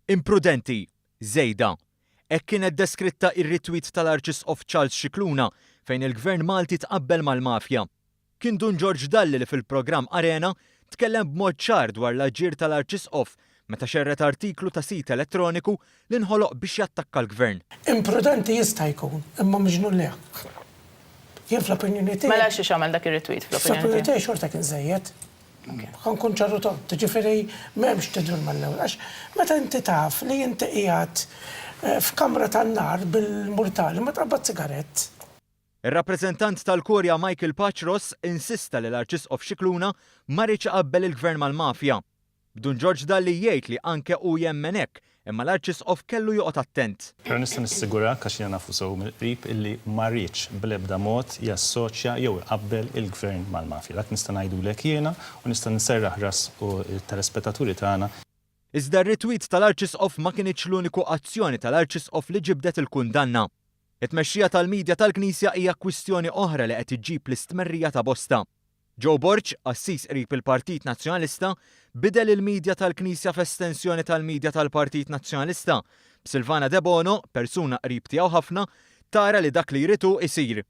Imprudenti, żejda. Hekk kienet deskritta ir-ritweet tal-Arċisqof Charles Scicluna fejn il-Gvern Malti tqabbel mal-mafja. Kien Dun George Dalli li fil-programm Arena tkellem b'mod ċar dwar l-aġġier tal-Arċisqof meta xerret artiklu ta' sit elettroniku li nħoloq biex jattakka l-Gvern. Imprudenti jista' jkun, imma miġnun li hekk. Jien fl-opinjoni tiegħi. Mela xi xamel dak ir-retweet fl-opinjoni tiegħi xorta kien żejjed. Ħankun ċarru tont, ġifieri m'hemmx tidru mal-ewwel għax meta inti taf li inti qiegħed f'kamra tan-nar bil-murtali ma tqabbad sigarett. Ir-rappreżentant tal-Korea Michael Patros insista li l-Arċisqof Scicluna ma rridx iqabbel il-Gvern mal-mafja. Dun George Dalli jgħid li anke hu jemmen hekk, imma l-Arċisqof kellu joqgħod attent. Però nista' nissigurak għax jiena nafu sew mill-qrib illi ma rridx bl-ebda mod jassoċja jew iqabbel il-Gvern mal-mafja. Dak nista' ngħidulek jiena u nista' nserraħ ras u telespettaturi tagħna. Iżda r-retweet tal-Arċisqof ma kienx l-uniku azzjoni tal-Arċisqof li ġibdet il-kundanna. It-tmexxija tal-midja tal-Knisja hija kwistjoni oħra li qed iġġib l-istmerrija ta' bosta. Joe Borch, assis qrib il-Partit Nazzjonalista, bidel il-midja tal-Knisja f'estensjoni tal-midja tal-Partit Nazzjonalista. Silvana De Bono, persuna qrib tiegħu ħafna, tara li dak li jritu isir.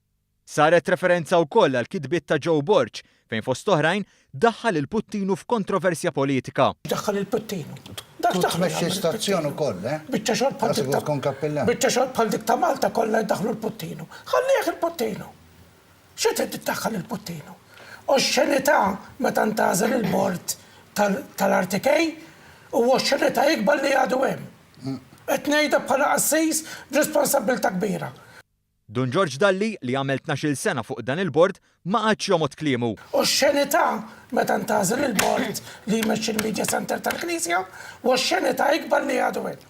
Saret referenza wkoll għal kitbiet ta' Joe Borch fejn fost oħrajn daħħal il-Puttinu f'kontroversja politika. Daħħal il-Puttinu. Tmexxi stazzjon ukoll, Biċċa xogħol bħal dik ta' Malta kollha jdaħħlu l-Puttinu. Ħallih il-Puttinu. X'qed tiddaħħal il-Puttinu? U x-xenità meta ntażel il-bord tal-RTK u x-xenità jikbar li għadu hemm. Qed ngħidha bħala qassis b'responsabbiltà kbira. Dun George Dalli li għamel 12 sena fuq dan il-bord ma għadx jomot kliemu. U x-xenità meta ntażel il-bord li jmexxi il-Media Center tal-Knisja u x-xenità jikbar li għadu hemm.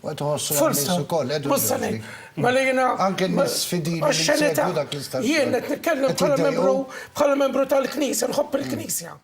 Anke n-sfidini li jien qed nitkellem bħala membru tal-Knisja, nħobb il-Knisja.